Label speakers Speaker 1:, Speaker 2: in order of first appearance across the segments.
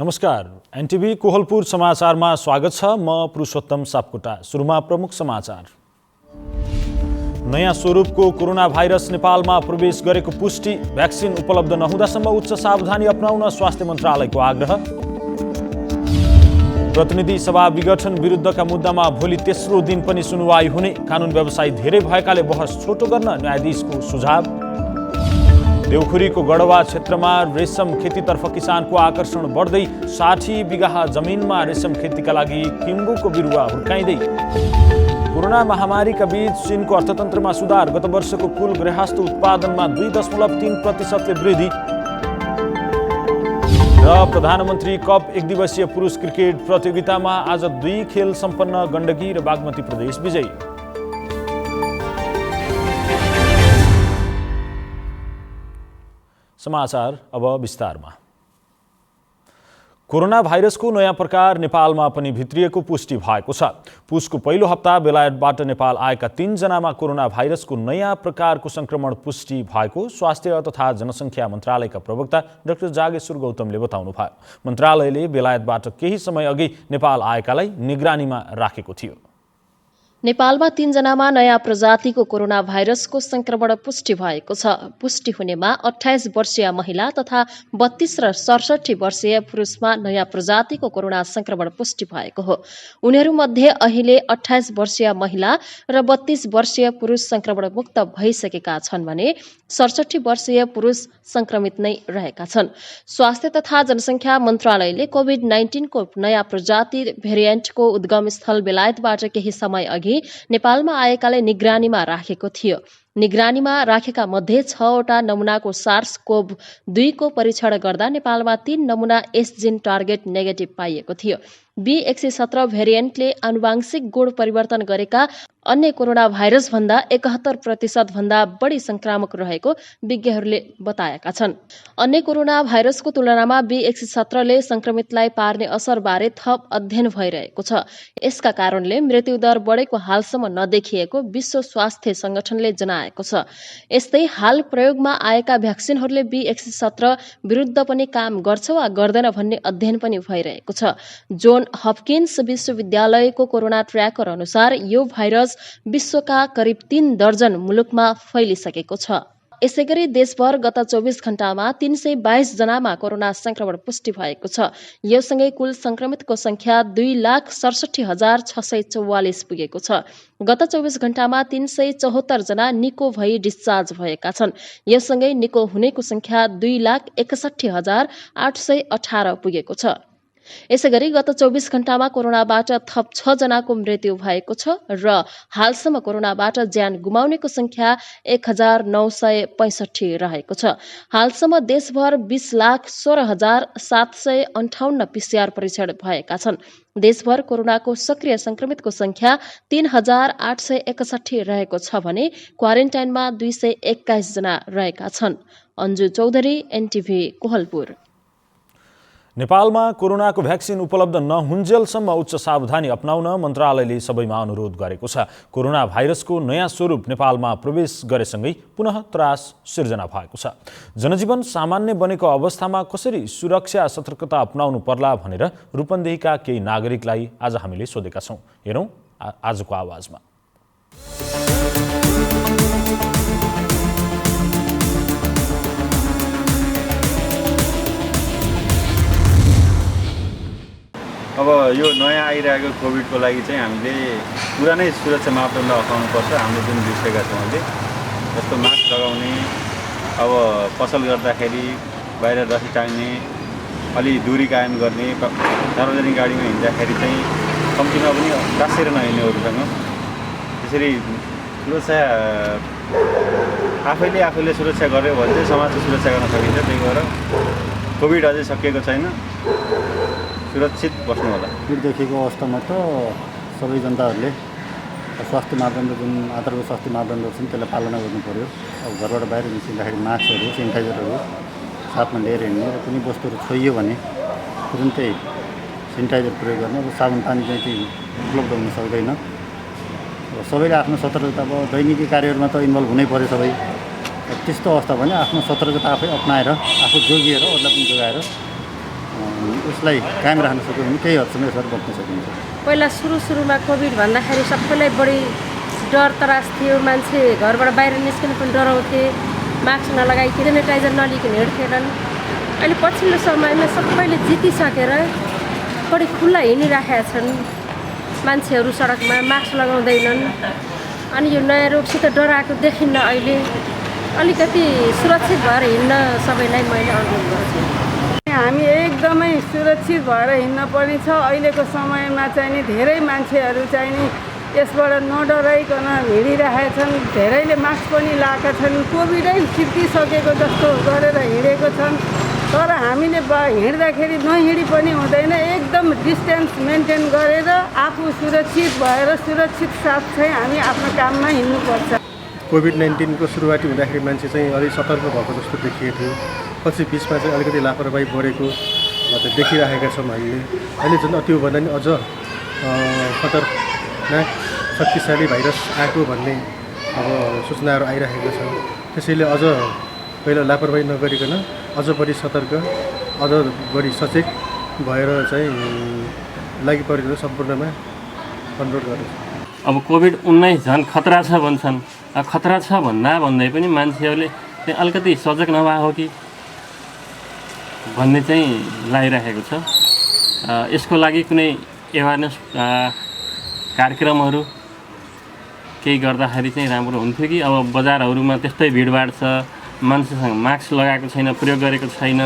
Speaker 1: नमस्कार, एनटिभी कोहलपुर समाचारमा स्वागत छ। म पुरुषोत्तम सापकोटा। सुरुमा प्रमुख समाचार। नयाँ स्वरूपको कोरोना भाइरस नेपालमा प्रवेश गरेको पुष्टि। भ्याक्सिन उपलब्ध नहुँदासम्म उच्च सावधानी अपनाउन स्वास्थ्य मन्त्रालयको आग्रह। प्रतिनिधि सभा विघटन विरुद्धका मुद्दामा भोलि तेस्रो दिन पनि सुनवाई हुने। कानुन व्यवसायी धेरै भएकाले बहस छोटो गर्न न्यायाधीशको सुझाव। देउखुरीको गढवा क्षेत्रमा रेशम खेतीतर्फ किसानको आकर्षण बढ्दै 60 बिघा जमिनमा रेशम खेतीका लागि किम्बुको बिरुवा हुर्काइँदै। कोरोना महामारीका बीच चीनको अर्थतन्त्रमा सुधार। गत वर्षको कुल गृहस्थ उत्पादनमा 2.3% वृद्धि। र प्रधानमन्त्री कप एकदिवसीय पुरुष क्रिकेट प्रतियोगितामा आज 2 खेल सम्पन्न। गण्डकी र बागमती प्रदेश विजयी। समाचार अब विस्तारमा। कोरोना भाइरसको नयाँ प्रकार नेपालमा पनि भित्रिएको पुष्टि भएको छ। पुसको पहिलो हप्ता बेलायतबाट नेपाल आएका 3 जनामा कोरोना भाइरसको नयाँ प्रकारको संक्रमण पुष्टि भएको स्वास्थ्य तथा जनसङ्ख्या मन्त्रालयका प्रवक्ता डाक्टर जागेश्वर गौतमले बताउनुभयो। मन्त्रालयले बेलायतबाट केही समय अघि नेपाल आएकालाई निगरानीमा राखेको थियो।
Speaker 2: नेपालमा 3 जनामा नयाँ प्रजातिको कोरोना भाइरसको संक्रमण पुष्टि भएको छ। पुष्टि हुनेमा 28 वर्षीय महिला तथा 32 र 67 वर्षीय पुरुषमा नयाँ प्रजातिको कोरोना संक्रमण पुष्टि भएको हो। उनीहरूमध्ये अहिले 28 वर्षीय महिला र 32 वर्षीय पुरुष संक्रमण मुक्त भइसकेका छन् भने 67 वर्षीय पुरुष संक्रमित नै रहेका छन्। स्वास्थ्य तथा जनसङ्ख्या मन्त्रालयले कोभिड-19 को नयाँ प्रजाति भेरिएन्टको उद्गम स्थल बेलायतबाट केही समय अघि नेपालमा आएकाले निगरानीमा राखेको थियो। निगरानीमा राखेका मध्ये 6 वटा नमुनाको SARS-CoV-2 को परीक्षण गर्दा नेपालमा 3 नमुना एस जिन टार्गेट नेगेटिभ पाइएको थियो। B117 भेरिएन्टले आनुवांशिक गुण परिवर्तन गरेका अन्य कोरोना भाइरस भन्दा 71% भन्दा बढी संक्रामक रहेको विज्ञहरूले बताएका छन्। अन्य कोरोना भाइरसको तुलनामा B117 ले संक्रमितलाई पार्ने असरबारे थप अध्ययन भइरहेको छ। यसका कारणले मृत्युदर बढेको हालसम्म नदेखिएको विश्व स्वास्थ्य संगठनले जनाएको छ। यस्तै हाल प्रयोगमा आएका भ्याक्सिनहरूले B117 विरुद्ध पनि काम गर्छ वा गर्दैन भन्ने अध्ययन पनि भइरहेको छ। जोन हपकिन्स विश्वविद्यालयको कोरोना ट्र्याकर अनुसार यो भाइरस विश्वका करिब 3 दर्जन मुलुकमा फैलिसकेको छ। यसैगरी देशभर गत 24 घण्टामा 322 जनामा कोरोना संक्रमण पुष्टि भएको छ। यो सँगै कुल संक्रमितको संख्या 2,67,644 पुगेको छ। गत 24 घण्टामा 374 जना निको भई डिस्चार्ज भएका छन्। यससँगै निको हुनेको संख्या 2,61,818 पुगेको छ। यसैगरी गत 24 घण्टामा कोरोनाबाट थप 6 जनाको मृत्यु भएको छ र हालसम्म कोरोनाबाट ज्यान गुमाउनेको संख्या 1965 रहेको छ। हालसम्म देशभर 20,16,758 PCR परीक्षण भएका छन्। देशभर कोरोनाको सक्रिय संक्रमितको संख्या 3,861 रहेको छ भने क्वारेन्टाइनमा 221 जना रहेका छन्। अन्जु चौधरी, एनटिभी कोहलपुर।
Speaker 1: नेपालमा कोरोनाको भ्याक्सिन उपलब्ध नहुन्जेलसम्म उच्च सावधानी अपनाउन मन्त्रालयले सबैमा अनुरोध गरेको छ। कोरोना भाइरसको नयाँ स्वरूप नेपालमा प्रवेश गरेसँगै पुनः त्रास सिर्जना भएको छ। जनजीवन सामान्य बनेको अवस्थामा कसरी सुरक्षा सतर्कता अपनाउनु पर्ला भनेर रूपन्देहीका केही नागरिकलाई आज हामीले सोधेका छौँ। हेरौँ आजको आवाजमा।
Speaker 3: अब यो नयाँ आइरहेको कोभिडको लागि चाहिँ हामीले पुरानै सुरक्षा मापदण्ड अप्नाउनुपर्छ। हामीले जुन बिर्सेका छौँ अहिले, जस्तो मास्क लगाउने, अब पसल गर्दाखेरि बाहिर रसी टाङ्ने, अलि दूरी कायम गर्ने, सार्वजनिक गाडीमा हिँड्दाखेरि चाहिँ कम्तीमा पनि टाँसेर नहिँड्नेहरूसँग त्यसरी सुरक्षा आफैले सुरक्षा गर्यो भने चाहिँ समाजको सुरक्षा गर्न सकिन्छ। त्यही भएर कोभिड अझै सकिएको छैन, सुरक्षित बस्नु होला।
Speaker 4: कोभिडदेखिको अवस्थामा त सबै जनताहरूले स्वास्थ्य मापदण्ड जुन आधारभूत स्वास्थ्य मापदण्डहरू छन् त्यसलाई पालना गर्नु पर्यो। अब घरबाट बाहिर निस्किँदाखेरि मास्कहरू, सेनिटाइजरहरू साथमा लिएर हिँड्ने र कुनै वस्तुहरू छोइयो भने तुरुन्तै सेनिटाइजर प्रयोग गर्ने। अब साबुन पानी चाहिँ उपलब्ध हुन सक्दैन। सबैले आफ्नो सतर्कता अब दैनिकी कार्यहरूमा त इन्भल्भ हुनै पर्यो सबै। त्यस्तो अवस्था भने आफ्नो सतर्कता आफै अप्नाएर आफू जोगिएर अरूलाई पनि जोगाएर उसलाई कायम राख्न सक्यो भने केही हदसम्म यसबाट बच्न सकिन्छ।
Speaker 5: पहिला सुरुमा कोभिड भन्दाखेरि सबैलाई बढी डर त्रास थियो, मान्छे घरबाट बाहिर निस्किन पनि डराउँथे, मास्क नलगाइकन सेनिटाइजर नलिकन हिँड्थेनन्। अहिले पछिल्लो समयमा सबैले जितिसकेर बढी खुल्ला हिँडिराखेका छन्, मान्छेहरू सडकमा मास्क लगाउँदैनन्। अनि यो नयाँ रोगसित डराएको देखिन्न। अहिले अलिकति सुरक्षित भएर हिँड्न सबैलाई मैले अनुरोध गर्छु।
Speaker 6: हामी एकदमै सुरक्षित भएर हिँड्न पर्ने छ। अहिलेको समयमा चाहिँ नि धेरै मान्छेहरू चाहिँ नि यसबाट नडराइकन हिँडिरहेका छन्, धेरैले मास्क पनि लगाएका छन्, कोभिडै सिद्धिसकेको जस्तो गरेर हिँडेको छन्। तर हामीले हिँड्दाखेरि नहिँडी पनि हुँदैन, एकदम डिस्टेन्स मेन्टेन गरेर आफू सुरक्षित भएर सुरक्षित साथ चाहिँ हामी आफ्नो काममा हिँड्नुपर्छ।
Speaker 7: कोभिड-19 को सुरुवाती हुँदाखेरि मान्छे चाहिँ अलिक सतर्क भएको जस्तो देखिएको थियो, पछि बिचमा चाहिँ अलिकति लापरवाही बढेको देखिरहेका छौँ हामीले। अहिले झन् त्योभन्दा नि अझ खतरनाक शक्तिशाली भाइरस आएको भन्ने अब सूचनाहरू आइरहेको छ। त्यसैले अझ पहिला लापरवाही नगरिकन अझ बढी सतर्क, अझ बढी सचेत भएर चाहिँ लागि परेको सम्पूर्णमा अनुरोध गर्दछु।
Speaker 8: अब कोभिड-19 झन् खतरा छ भन्छन्, खतरा छ भन्दै पनि मान्छेहरूले चाहिँ अलिकति सजग नभए हो कि भन्ने चाहिँ लागिरहेको छ। यसको लागि कुनै एवारनेस कार्यक्रमहरू केही गर्दाखेरि चाहिँ राम्रो हुन्थ्यो कि। अब बजारहरूमा त्यस्तै भिडभाड छ, मान्छेसँग मास्क लगाएको छैन, प्रयोग गरेको छैन।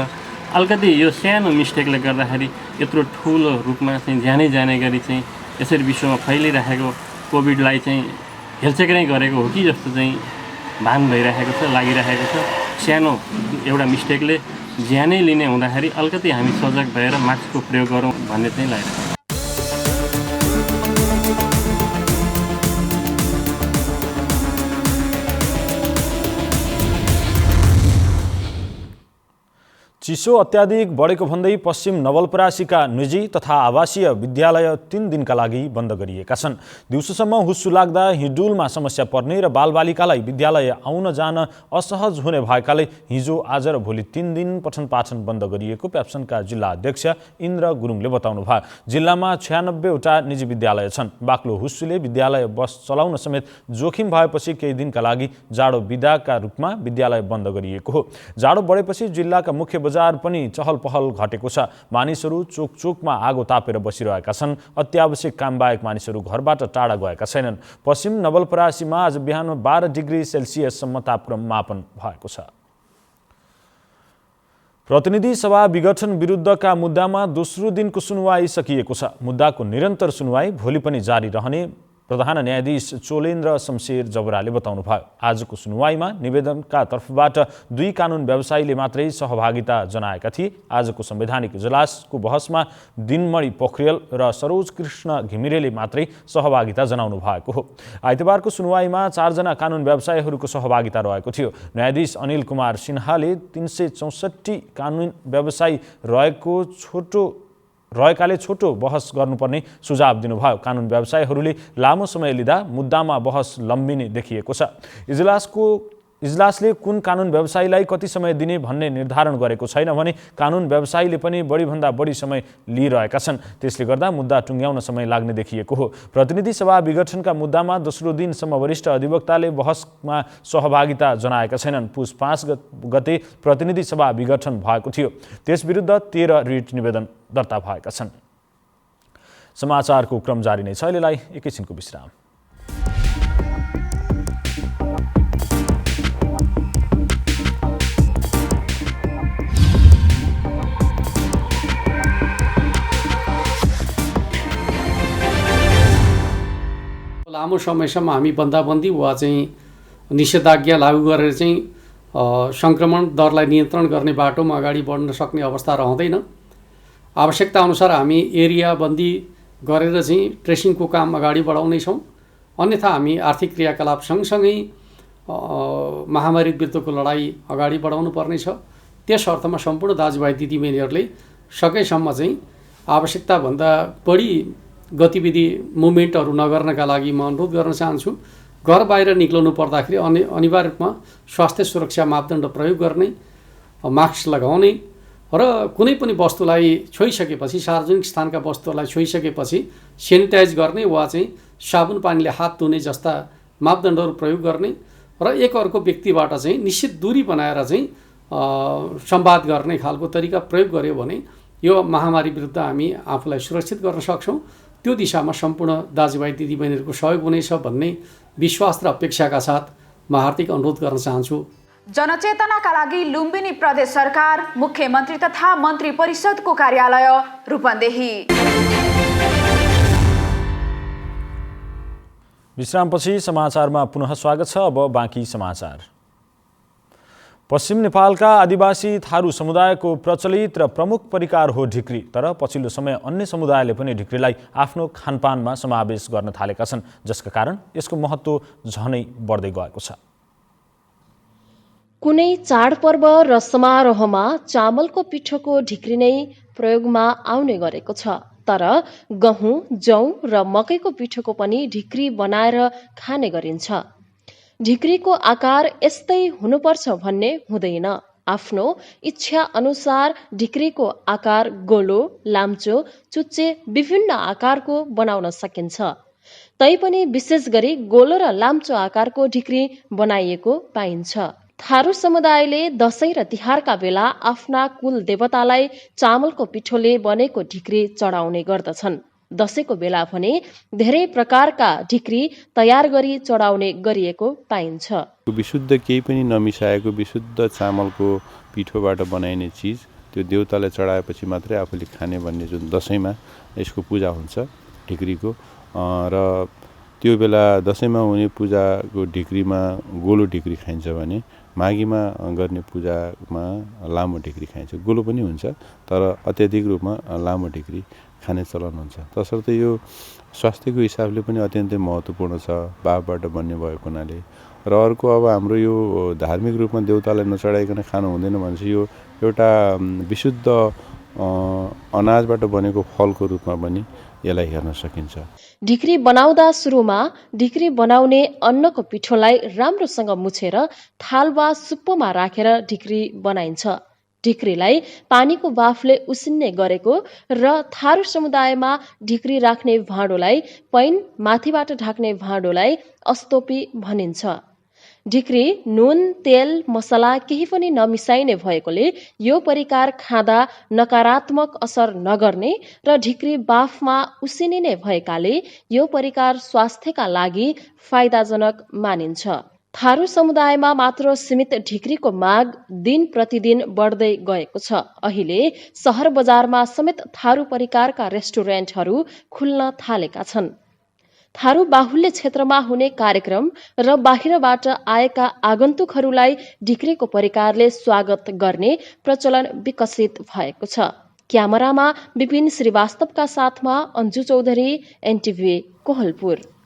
Speaker 8: अलिकति यो सानो मिस्टेकले गर्दाखेरि यत्रो ठुलो रूपमा चाहिँ जाने गरी चाहिँ यसरी विश्वमा फैलिरहेको कोभिडलाई चाहिँ हेलचेक्राइ गरेको हो कि जस्तो चाहिँ भान भइरहेको छ, लागिरहेको छ। सानो एउटा मिस्टेकले ज्यानै लिने हुँदाखेरि अलिकति हामी सजग भएर मास्कको प्रयोग गरौँ भन्ने चाहिँ लागिरहेको छ।
Speaker 1: चिसो अत्याधिक बढेको भन्दै पश्चिम नवलपरासीका निजी तथा आवासीय विद्यालय 3 दिनका लागि बन्द गरिएका छन्। दिउँसोसम्म हुस्सु लाग्दा हिडुलमा समस्या पर्ने र बालबालिकालाई विद्यालय आउन जान असहज हुने भएकाले हिजो आज र भोलि 3 दिन पठन पाठन बन्द गरिएको प्याप्सनका जिल्ला अध्यक्ष इन्द्र गुरुङले बताउनुभयो। जिल्लामा 96 वटा निजी विद्यालय छन्। बाक्लो हुस्सुले विद्यालय बस चलाउन समेत जोखिम भएपछि केही दिनका लागि जाडो बिदाका रूपमा विद्यालय बन्द गरिएको हो। जाडो बढेपछि जिल्लाका मुख्य बजार पनि चहल पहल घटेको छ। मानिसहरू चोक चोकमा आगो तापेर बसिरहेका छन्। अत्यावश्यक काम बाहेक मानिसहरू घरबाट टाढा गएका छैनन्। पश्चिम नवलपरासीमा आज बिहान 12 डिग्री सेल्सियससम्म तापक्रम मापन भएको छ। प्रतिनिधि सभा विघटन विरुद्धका मुद्दामा दोस्रो दिनको सुनवाई सकिएको छ। मुद्दाको निरन्तर सुनवाई भोलि पनि जारी रहने प्रधान न्यायाधीश चोलेन्द्र शमशेर जबराले बताउनुभयो। आजको सुनवाईमा निवेदनका तर्फबाट 2 कानुन व्यवसायीले मात्रै सहभागिता जनाएका थिए। आजको संवैधानिक इजलासको बहसमा दिनमणि पोखरेल र सरोज कृष्ण घिमिरेले मात्रै सहभागिता जनाउनु भएको हो। आइतबारको सुनवाईमा 4 जना कानुन व्यवसायीहरूको सहभागिता रहेको थियो। न्यायाधीश अनिल कुमार सिन्हाले 364 कानुन व्यवसायी रहेकाले छोटो बहस गर्नुपर्ने सुझाव दिनुभयो। कानुन व्यवसायीहरूले लामो समय लिँदा मुद्दामा बहस लम्बिने देखिएको छ। इजलासले कुन कानुन व्यवसायीलाई कति समय दिने भन्ने निर्धारण गरेको छैन भने कानुन व्यवसायीले पनि बढीभन्दा बढी समय लिइरहेका छन्। त्यसले गर्दा मुद्दा टुङ्ग्याउन समय लाग्ने देखिएको हो। प्रतिनिधि सभा विघटनका मुद्दामा दोस्रो दिनसम्म वरिष्ठ अधिवक्ताले बहसमा सहभागिता जनाएका छैनन्। पुस 5 गते प्रतिनिधि सभा विघटन भएको थियो। त्यसविरुद्ध 13 रिट निवेदन दर्ता भएका छन्। समाचारको क्रम जारी नै छ। अहिलेलाई एकैछिनको विश्राम।
Speaker 9: लामो समयसम्म हामी बन्दाबन्दी वा चाहिँ निषेधाज्ञा लागू गरेर चाहिँ सङ्क्रमण दरलाई नियन्त्रण गर्ने बाटोमा अगाडि बढ्न सक्ने अवस्था रहँदैन। आवश्यकता अनुसार हामी एरिया बन्दी गरेर चाहिँ ट्रेसिङको काम अगाडि बढाउनेछौँ। अन्यथा हामी आर्थिक क्रियाकलाप सँगसँगै महामारी विरुद्धको लडाइँ अगाडि बढाउनु पर्नेछ। त्यस अर्थमा सम्पूर्ण दाजुभाइ दिदीबहिनीहरूले सकेसम्म चाहिँ आवश्यकताभन्दा बढी गतिविधि मुभमेन्टहरू नगर्नका लागि म अनुरोध गर्न चाहन्छु। घर बाहिर निक्लनु पर्दाखेरि अनिवार्य रूपमा स्वास्थ्य सुरक्षा मापदण्ड प्रयोग गर्ने, मास्क लगाउने र कुनै पनि वस्तुलाई छोइसकेपछि सार्वजनिक स्थानका वस्तुहरूलाई छोइसकेपछि सेनिटाइज गर्ने वा चाहिँ साबुन पानीले हात धुने जस्ता मापदण्डहरू प्रयोग गर्ने र एक अर्को व्यक्तिबाट चाहिँ निश्चित दूरी बनाएर चाहिँ संवाद गर्ने खालको तरिका प्रयोग गर्यो भने यो महामारी विरुद्ध हामी आफूलाई सुरक्षित गर्न सक्छौँ। त्यो दिशामा सम्पूर्ण दाजुभाइ दिदीबहिनीहरूको सहयोग हुनेछ भन्ने विश्वास र अपेक्षाका साथ म हार्दिक अनुरोध गर्न चाहन्छु।
Speaker 10: जनचेतनाका लागि लुम्बिनी प्रदेश सरकार मुख्यमन्त्री तथा मन्त्री परिषदको कार्यालय रूपन्देही।
Speaker 1: विश्रामपछि समाचारमा पुनः स्वागत छ। अब बाँकी समाचार। पश्चिम नेपालका आदिवासी थारू समुदायको प्रचलित र प्रमुख परिकार हो ढिक्री। तर पछिल्लो समय अन्य समुदायले पनि ढिक्रीलाई आफ्नो खानपानमा समावेश गर्न थालेका छन्, जसका कारण यसको महत्त्व झनै बढ्दै गएको छ।
Speaker 2: कुनै चाडपर्व र समारोहमा चामलको पिठोको ढिक्री नै प्रयोगमा आउने गरेको छ। तर गहुँ, जौ र मकैको पिठोको पनि ढिक्री बनाएर खाने गरिन्छ। ढिक्रीको आकार यस्तै हुनुपर्छ भन्ने हुँदैन। आफ्नो इच्छा अनुसार ढिक्रीको आकार गोलो, लाम्चो, चुच्चे विभिन्न आकारको बनाउन सकिन्छ। तैपनि विशेष गरी गोलो र लाम्चो आकारको ढिक्री बनाइएको पाइन्छ। थारू समुदायले दशैं र तिहारका बेला आफ्ना कुल देवतालाई चामलको पिठोले बनेको ढिक्री चढाउने गर्दछन्। दशैंको बेला भने धेरै प्रकारका ढिक्री तयार गरी चढाउने गरिएको पाइन्छ।
Speaker 11: विशुद्ध केही पनि नमिसाएको विशुद्ध चामलको पिठोबाट बनाइने चिज त्यो देवतालाई चढाएपछि मात्रै आफूले खाने भन्ने जुन दशैंमा यसको पूजा हुन्छ ढिक्रीको। र त्यो बेला दशैंमा हुने पूजाको ढिक्रीमा गोलो ढिक्री खाइन्छ भने माघीमा गर्ने पूजामा लामो ढिक्री खाइन्छ। गोलो पनि हुन्छ तर अत्याधिक रूपमा लामो ढिक्री खाने चलन हुन्छ। तसर्थ यो स्वास्थ्यको हिसाबले पनि अत्यन्तै महत्त्वपूर्ण छ बाफबाट बन्ने भएको हुनाले। र अर्को अब हाम्रो यो धार्मिक रूपमा देवतालाई नचढाइकन खानु हुँदैन भनेपछि यो एउटा विशुद्ध अनाजबाट बनेको फलको रूपमा पनि यसलाई हेर्न सकिन्छ।
Speaker 2: ढिक्री बनाउँदा सुरुमा ढिक्री बनाउने अन्नको पिठोलाई राम्रोसँग मुछेर थाल वा सुप्पोमा राखेर ढिक्री बनाइन्छ। ढिक्रीलाई पानीको बाफले उसिन्ने गरेको र थारू समुदायमा ढिक्री राख्ने भाँडोलाई पैन, माथिबाट ढाक्ने भाँडोलाई अस्तोपी भनिन्छ। ढिक्री नुन, तेल, मसला केही पनि नमिसाइने भएकोले यो परिकार खाँदा नकारात्मक असर नगर्ने र ढिक्री बाफमा उसिनिने भएकाले यो परिकार स्वास्थ्यका लागि फाइदाजनक मानिन्छ। थारू समुदायमा मात्र सीमित ढिक्रीको माग दिन प्रतिदिन बढ्दै गएको छ। अहिले सहर बजारमा समेत थारू परिकारका रेस्टुरेन्टहरू खुल्न थालेका छन्। थारू बाहुल्य क्षेत्रमा हुने कार्यक्रम र बाहिरबाट आएका आगन्तुकहरूलाई ढिक्रीको परिकारले स्वागत गर्ने प्रचलन विकसित भएको छ। क्यामेरामा विपिन श्रीवास्तवका साथमा अन्जु चौधरी, एनटिभी कोहलपुर।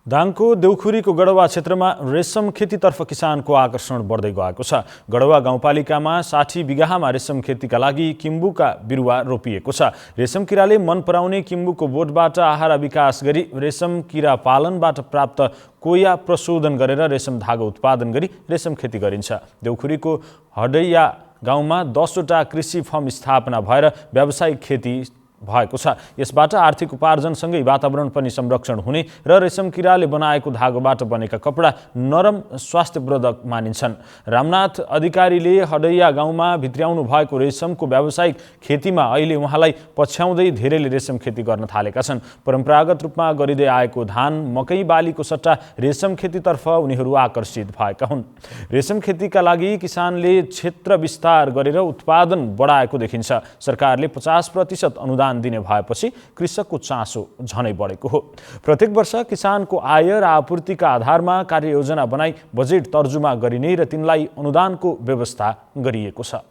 Speaker 1: दाङको देउखुरीको गढवा क्षेत्रमा रेशम खेतीतर्फ किसानको आकर्षण बढ्दै गएको छ। गढवा गाउँपालिकामा 60 बिगाहामा रेशम खेतीका लागि किम्बुका बिरुवा रोपिएको छ। रेशम किराले मन पराउने किम्बुको बोटबाट आहारा विकास गरी रेशम किरा पालनबाट प्राप्त कोया प्रशोधन गरेर रेशम धागो उत्पादन गरी रेशम खेती गरिन्छ। देउखुरीको हडैया गाउँमा 10वटा कृषि फर्म स्थापना भएर व्यावसायिक खेती भएको छ। यसबाट आर्थिक उपार्जनसँगै वातावरण पनि संरक्षण हुने र रेशम किराले बनाएको धागोबाट बनेका कपडा नरम स्वास्थ्यवर्धक मानिन्छन्। रामनाथ अधिकारीले हडैया गाउँमा भित्र्याउनु भएको रेशमको व्यावसायिक खेतीमा अहिले उहाँलाई पछ्याउँदै धेरैले रेशम खेती गर्न थालेका छन्। परम्परागत रूपमा गरिँदै आएको धान, मकै बालीको सट्टा रेशम खेतीतर्फ उनीहरू आकर्षित भएका हुन्। रेशम खेतीका लागि किसानले क्षेत्र विस्तार गरेर उत्पादन बढाएको देखिन्छ। सरकारले 50% अनुदान दिने भएपछि कृषकको चासो झनै बढेको हो। प्रत्येक वर्ष किसानको आय र आपूर्तिका आधारमा कार्ययोजना बनाई बजेट तर्जुमा गरिने र तिनलाई अनुदानको व्यवस्था गरिएको छ।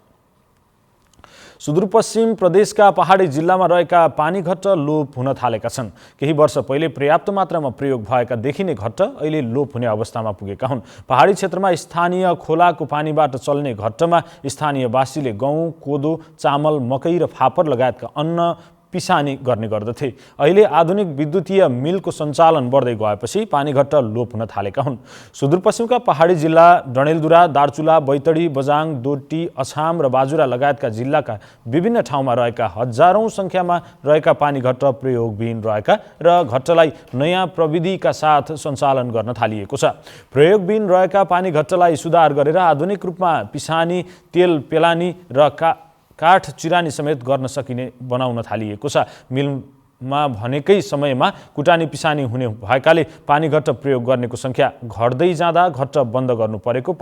Speaker 1: सुदूरपश्चिम प्रदेशका पहाडी जिल्लामा रहेका पानीघट्ट लोप हुन थालेका छन्। केही वर्ष पहिले पर्याप्त मात्रामा प्रयोग भएका देखिने घट्ट अहिले लोप हुने अवस्थामा पुगेका हुन्। पहाडी क्षेत्रमा स्थानीय खोलाको पानीबाट चल्ने घट्टमा स्थानीयवासीले गहुँ, कोदो, चामल, मकै र फापर लगायतका अन्न पिसानी गर्ने गर्दथे। अहिले आधुनिक विद्युतीय मिलको सञ्चालन बढ्दै गएपछि पानीघट्ट लोप हुन थालेका हुन्। सुदूरपश्चिमका पहाडी जिल्ला डडेलधुरा, दार्चुला, बैतडी, बजाङ, डोटी, अछाम र बाजुरा लगायतका जिल्लाका विभिन्न ठाउँमा रहेका हजारौं संख्यामा रहेका पानीघट्ट प्रयोगविहीन रहेका र घट्टलाई नयाँ प्रविधिका साथ सञ्चालन गर्न थालिएको छ। प्रयोगविहीन रहेका पानीघट्टलाई सुधार गरेर आधुनिक रूपमा पिसानी, तेल पेलानी र काठ चिरानी समेत गर्न सकिने बनाउन थालिएको छ। मिलमा भनेकै समयमा कुटानी पिसानी हुने भएकाले पानीघट्ट प्रयोग गर्नेको संख्या घट्दै जाँदा घट्ट बन्द गर्नु परेको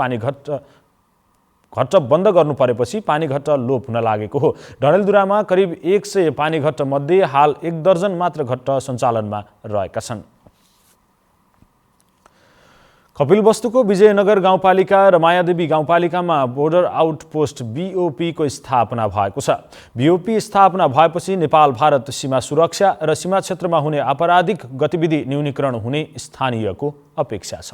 Speaker 1: घट्ट बन्द गर्नु परेपछि पानीघट्ट लोप हुन लागेको हो। डडेलधुरामा करिब 100 पानीघट्ट मध्ये हाल 1 दर्जन मात्र घट्ट सञ्चालनमा रहेका छन्। कपिलवस्तुको विजयनगर गाउँपालिका र मायादेवी गाउँपालिकामा बोर्डर आउटपोस्ट BOP को स्थापना भएको छ। BOP स्थापना भएपछि नेपाल भारत सीमा सुरक्षा र सीमा क्षेत्रमा हुने आपराधिक गतिविधि न्यूनीकरण हुने स्थानीयको अपेक्षा छ।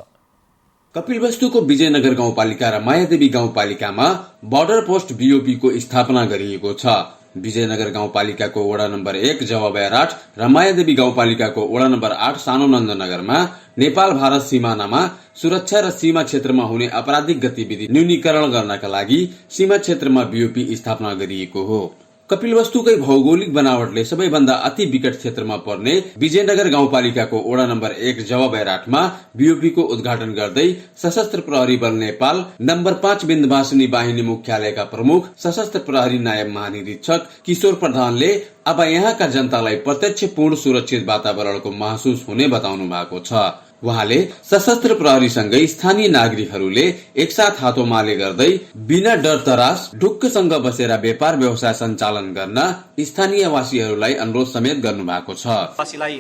Speaker 12: कपिलवस्तुको विजयनगर गाउँपालिका र मायादेवी गाउँपालिकामा बोर्डर पोस्ट BOP को स्थापना गरिएको छ। विजयनगर गाउँपालिकाको वडा नम्बर 1 जवाबयार 8 र मायादेवी गाउँपालिकाको वडा नम्बर 8 सानो नन्दनगरमा नेपाल भारत सीमानामा सुरक्षा र सीमा क्षेत्रमा हुने आपराधिक गतिविधि न्यूनीकरण गर्नका लागि सीमा क्षेत्रमा BOP स्थापना गरिएको हो। कपिलवस्तुकै भौगोलिक बनावटले सबैभन्दा अति विकट क्षेत्रमा पर्ने विजयनगर गाउँपालिकाको वडा नम्बर 1 जवाबयार 8 मा BOP को उद्घाटन गर्दै सशस्त्र प्रहरी बल नेपाल नम्बर 5 विन्ध्यवासिनी बाहिनी मुख्यालयका प्रमुख सशस्त्र प्रहरी नायब महानिरीक्षक किशोर प्रधानले अब यहाँका जनतालाई प्रत्यक्ष पूर्ण सुरक्षित वातावरणको महसुस हुने बताउनु भएको छ। उहाँले सशस्त्र प्रहरीसँगै स्थानीय नागरिकहरूले एकसाथ हातोमाले गर्दै बिना डर तरास ढुक्कसँग बसेर व्यापार व्यवसाय सञ्चालन गर्न स्थानीयवासीहरूलाई अनुरोध समेत गर्नु भएको छ।
Speaker 13: वासीलाई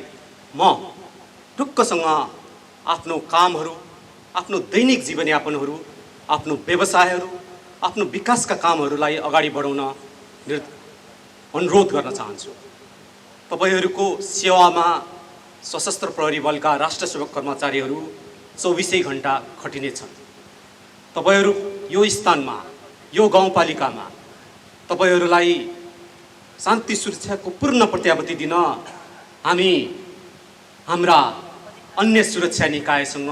Speaker 13: म ढुक्कसँग आफ्नो कामहरू, आफ्नो दैनिक जीवनयापनहरू, आफ्नो व्यवसायहरू, आफ्नो विकासका कामहरूलाई अगाडि बढाउन अनुरोध गर्न चाहन्छु। तपाईहरूको सेवामा सशस्त्र प्रहरी बलका राष्ट्र सेवक कर्मचारीहरू 24 घण्टा खटिनेछन्। तपाईहरू यो स्थानमा, यो गाउँपालिकामा तपाईहरूलाई शान्ति सुरक्षाको पूर्ण प्रत्याभूति दिन हामी हाम्रा अन्य सुरक्षा निकायसँग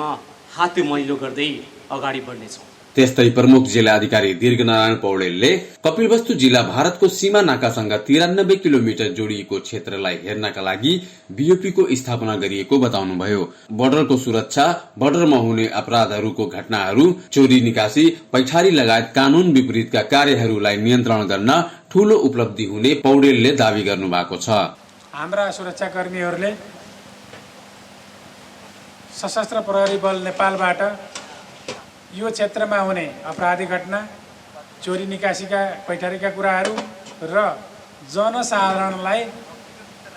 Speaker 13: हात मैलो गर्दै अगाडि बढ्नेछौँ।
Speaker 12: त्यस्तै प्रमुख जिल्ला अधिकारी दीर्घनारायण पौडेलले कपिलवस्तु जिल्ला भारतको सीमा नाकासँग 93 किलोमिटर जोडिएको क्षेत्रलाई हेर्नका लागि BOP को स्थापना गरिएको बताउनुभयो। बोर्डरको सुरक्षा, बोर्डरमा हुने अपराधहरूको घटनाहरू, चोरी निकासी, पैठारी लगायत कानून विपरीतका कार्यहरूलाई नियन्त्रण गर्न ठूलो उपलब्धि हुने पौडेलले दावी गर्नु भएको छ।
Speaker 14: हाम्रा सुरक्षाकर्मीहरूले सशस्त्र प्रहरी बल नेपालबाट यो क्षेत्रमा हुने अपराधिक घटना, चोरी निकासीका पैठारीका कुराहरू र जनसाधारणलाई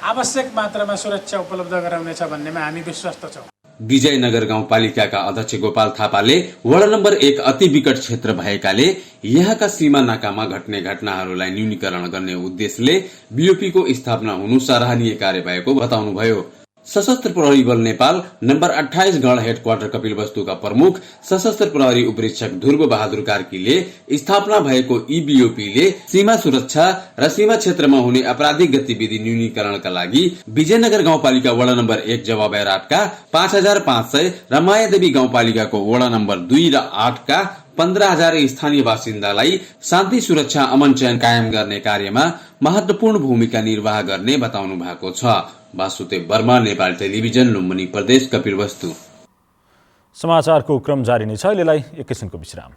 Speaker 14: आवश्यक मात्रामा सुरक्षा उपलब्ध गराउनेछ भन्नेमा हामी विश्वस्त छौँ।
Speaker 12: विजयनगर गाउँपालिकाका अध्यक्ष गोपाल थापाले वडा नम्बर 1 अति विकट क्षेत्र भएकाले यहाँका सीमा नाकामा घट्ने घटनाहरूलाई न्यूनीकरण गर्ने उद्देश्यले BOP को स्थापना हुनु सराहनीय कार्य भएको बताउनुभयो। सशस्त्र प्रहरी बल नेपाल नम्बर 28 गण हेडक्वार्टर कपिलवस्तुका प्रमुख सशस्त्र प्रहरी उपरीक्षक ध्रुव बहादुर कार्कीले स्थापना भएको BOP ले सीमा सुरक्षा र सीमा क्षेत्रमा हुने आपराधिक गतिविधि न्यूनीकरणका लागि विजयनगर गाउँपालिका वडा नम्बर 1 जवाबयार 8 का 5500 र मायादेवी गाउँपालिकाको वडा नम्बर 2 र 8 का 15,000 स्थानीय बासिन्दालाई शान्ति सुरक्षा अमन चयन कायम गर्ने कार्यमा महत्वपूर्ण भूमिका निर्वाह गर्ने बताउनु भएको छ। वासुदेव वर्मा, नेपाल टेलिभिजन, लुम्बिनी प्रदेश, कपिलवस्तु।
Speaker 1: समाचारको क्रम जारी नै छ। अहिलेलाई एकैछिनको विश्राम।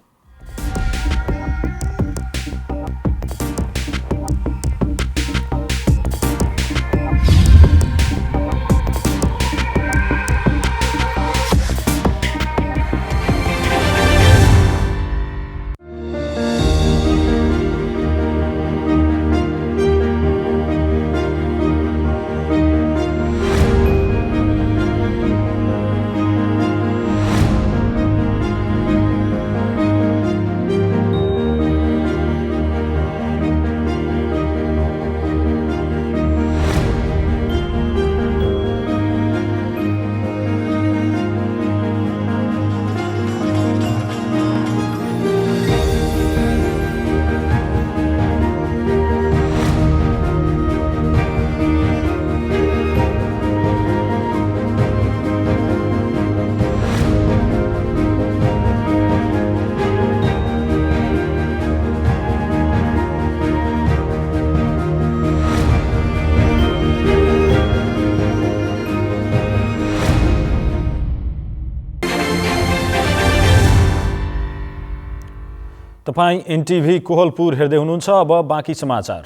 Speaker 1: तपाईं एनटिभी कोहलपुर हेर्दै हुनुहुन्छ। अब बाँकी समाचार।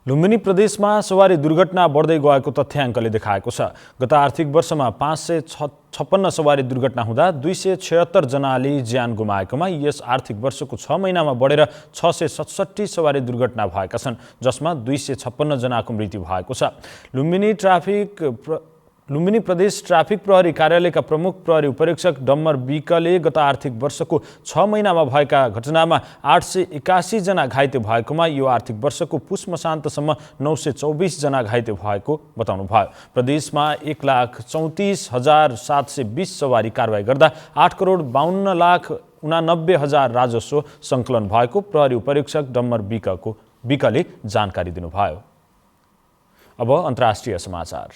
Speaker 1: लुम्बिनी प्रदेशमा सवारी दुर्घटना बढ्दै गएको तथ्याङ्कले देखाएको छ। गत आर्थिक वर्षमा 556 सवारी दुर्घटना हुँदा 276 जनाले ज्यान गुमाएकोमा यस आर्थिक वर्षको 6 महिनामा बढेर 667 सवारी दुर्घटना भएका छन्, जसमा 256 जनाको मृत्यु भएको छ। लुम्बिनी प्रदेश ट्राफिक प्रहरी कार्यालयका प्रमुख प्रहरी उपरीक्षक डम्बर विकले गत आर्थिक वर्षको 6 महिनामा भएका घटनामा 881 जना घाइते भएकोमा यो आर्थिक वर्षको पुष मसान्तसम्म 924 जना घाइते भएको बताउनुभयो। प्रदेशमा 1,34,720 सवारी कारवाही गर्दा 8,52,89,000 राजस्व सङ्कलन भएको प्रहरी उपरीक्षक डम्बर विकले जानकारी दिनुभयो। अब अन्तर्राष्ट्रिय समाचार।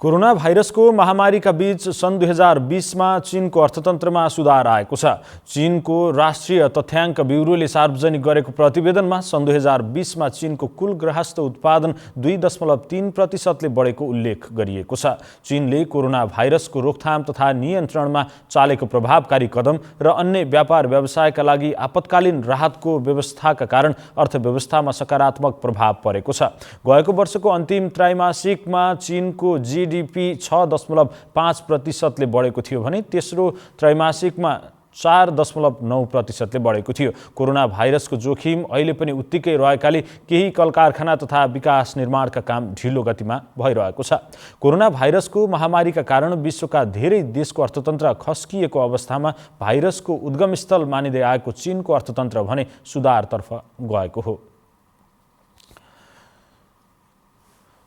Speaker 1: कोरोना भाइरसको महामारीका बीच सन् 2020मा चीनको अर्थतन्त्रमा सुधार आएको छ। चीनको राष्ट्रिय तथ्याङ्क ब्युरोले सार्वजनिक गरेको प्रतिवेदनमा सन् 2020मा चीनको कुल गृहस्थ उत्पादन 2.3% बढेको उल्लेख गरिएको छ। चीनले कोरोना भाइरसको रोकथाम तथा नियन्त्रणमा चालेको प्रभावकारी कदम र अन्य व्यापार व्यवसायका लागि आपतकालीन राहतको व्यवस्थाका कारण अर्थव्यवस्थामा सकारात्मक प्रभाव परेको छ। गएको वर्षको अन्तिम त्रैमासिकमा चीनको जीडीपी 6.5%ले बढेको थियो भने तेस्रो त्रैमासिकमा 4.9%ले बढेको थियो। कोरोना भाइरसको जोखिम अहिले पनि उत्तिकै रहेकाले केही कलकारखाना तथा विकास निर्माणका काम ढिलो गतिमा भइरहेको छ। कोरोना भाइरसको महामारीका कारण विश्वका धेरै देशको अर्थतन्त्र खस्किएको अवस्थामा भाइरसको उद्गमस्थल मानिँदै आएको चीनको अर्थतन्त्र भने सुधारतर्फ गएको हो।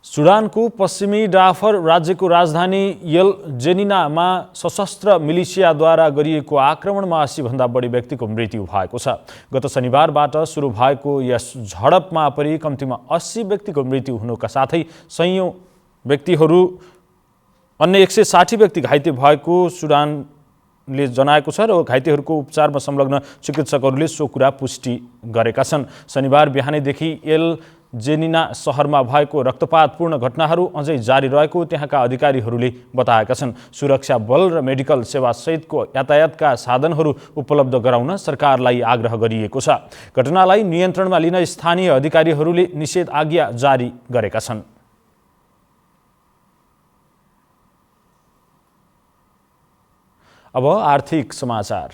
Speaker 1: सुडानको पश्चिमी डाफर राज्यको राजधानी यल जेनिनामा सशस्त्र मिलिसियाद्वारा गरिएको आक्रमणमा 80भन्दा बढी व्यक्तिको मृत्यु भएको छ। गत शनिबारबाट सुरु भएको यस झडपमा परि कम्तीमा 80 व्यक्तिको मृत्यु हुनुका साथै सयौं व्यक्तिहरू अन्य 160 व्यक्ति घाइते भएको सुडानले जनाएको छ र घाइतेहरूको उपचारमा संलग्न चिकित्सकहरूले सो कुरा पुष्टि गरेका छन्। शनिबार बिहानैदेखि यल जेनिना शहरमा भएको रक्तपातपूर्ण घटनाहरू अझै जारी रहेको त्यहाँका अधिकारीहरूले बताएका छन्। सुरक्षा बल र मेडिकल सेवा सहितको यातायातका साधनहरू उपलब्ध गराउन सरकारलाई आग्रह गरिएको छ। घटनालाई नियन्त्रणमा लिन स्थानीय अधिकारीहरूले निषेधाज्ञा जारी गरेका छन्। अब आर्थिक समाचार।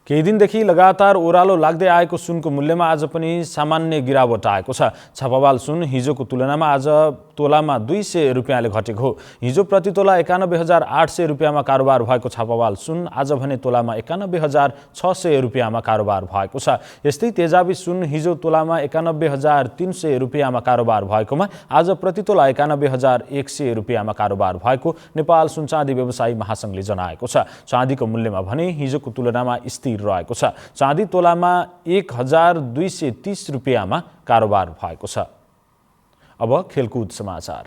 Speaker 1: केही दिनदेखि लगातार ओह्रालो लाग्दै आएको सुनको मूल्यमा आज पनि सामान्य गिरावट आएको छ। छापावाल सुन हिजोको तुलनामा आज तोलामा 200 रुपियाँले घटेको हो। हिजो प्रति तोला 91,800 रुपियाँमा कारोबार भएको छापावाल सुन आज भने तोलामा 91,600 रुपियाँमा कारोबार भएको छ। यस्तै तेजाबी सुन हिजो तोलामा 91,300 रुपियाँमा कारोबार भएकोमा आज प्रति तोला 91,100 रुपियाँमा कारोबार भएको नेपाल सुन चाँदी व्यवसायी महासङ्घले जनाएको छ। चाँदीको मूल्यमा भने हिजोको तुलनामा स्थिर रहेको छ। चाँदी तोलामा 1,230 रुपियाँमा कारोबार भएको छ। अब खेलकुद समाचार।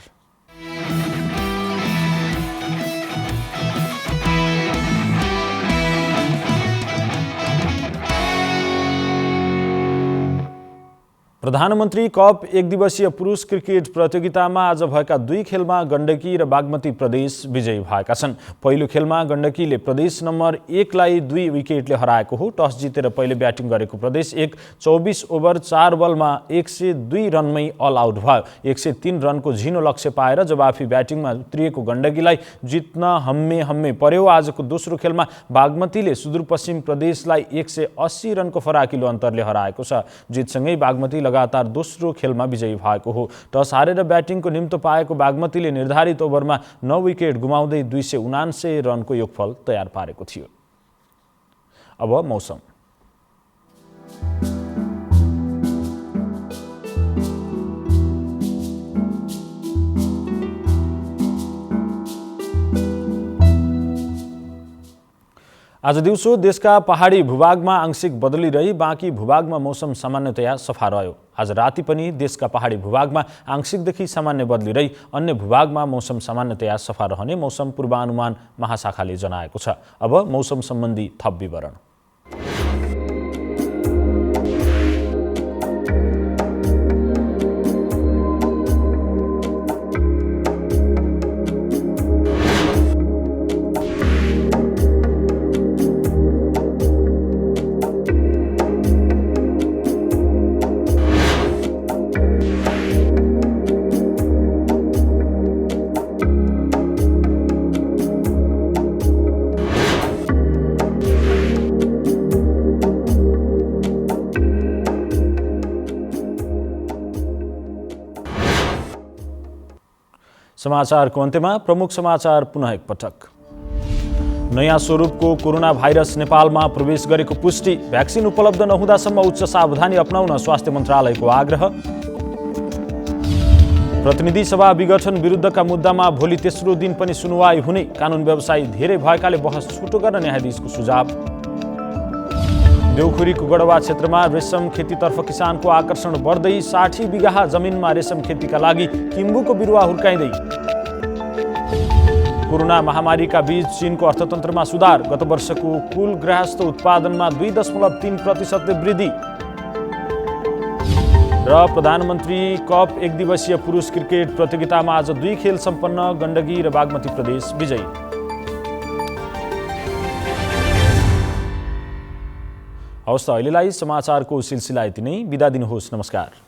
Speaker 1: प्रधानमन्त्री कप एक दिवसीय पुरुष क्रिकेट प्रतियोगितामा आज भएका 2 खेलमा गण्डकी र बागमती प्रदेश विजयी भएका छन्। पहिलो खेलमा गण्डकीले प्रदेश नम्बर 1 लाई 2 विकेटले हराएको हो। टस जितेर पहिले ब्याटिङ गरेको प्रदेश 24 ओभर 4 बलमा 102 रनमै अल आउट भयो। 103 रनको झिनो लक्ष्य पाएर जवाफी ब्याटिङमा उत्रिएको गण्डकीलाई जित्न हम्मे पर्यो। आजको दोस्रो खेलमा बागमतीले सुदूरपश्चिम प्रदेशलाई 180 रनको फराकिलो अन्तरले हराएको छ। जितसँगै बागमती लगातार दोस्रो खेलमा विजयी भएको हो। टस हारेर ब्याटिङको निम्तो पाएको बागमतीले निर्धारित ओभरमा 9 विकेट गुमाउँदै 279 रनको योगफल तयार पारेको थियो। अब मौसम। आज दिउँसो देशका पहाडी भूभागमा आंशिक बदली रही बाँकी भूभागमा मौसम सामान्यतया सफा रह्यो। आज राति पनि देशका पहाडी भूभागमा आंशिकदेखि सामान्य बदली रही अन्य भूभागमा मौसम सामान्यतया सफा रहने मौसम पूर्वानुमान महाशाखाले जनाएको छ। अब मौसम सम्बन्धी थप विवरण। समाचारको अन्त्यमा प्रमुख समाचार पुनः एकपटक। नयाँ स्वरूपको कोरोना भाइरस नेपालमा प्रवेश गरेको पुष्टि, भ्याक्सिन उपलब्ध नहुँदासम्म उच्च सावधानी अपनाउन स्वास्थ्य मन्त्रालयको आग्रह। प्रतिनिधि सभा विघटन विरुद्धका मुद्दामा भोलि तेस्रो दिन पनि सुनवाई हुने, कानुन व्यवसायी धेरै भएकाले बहस छोटो गर्न न्यायाधीशको सुझाव। देउखुरीको गढवा क्षेत्रमा रेशम खेतीतर्फ किसानको आकर्षण बढ्दै 60 बिघा जमिनमा रेशम खेतीका लागि किम्बुको बिरुवा हुर्काइँदै। कोरोना महामारीका बीच चीनको अर्थतन्त्रमा सुधार, गत वर्षको कुल गृहस्थ उत्पादनमा 2.3% वृद्धि। र प्रधानमन्त्री कप 1 दिवसीय पुरुष क्रिकेट प्रतियोगितामा आज 2 खेल सम्पन्न, गण्डकी र बागमती प्रदेश विजयी। हवस् त अहिलेलाई समाचारको सिलसिला यति नै। बिदा दिनुहोस्। नमस्कार।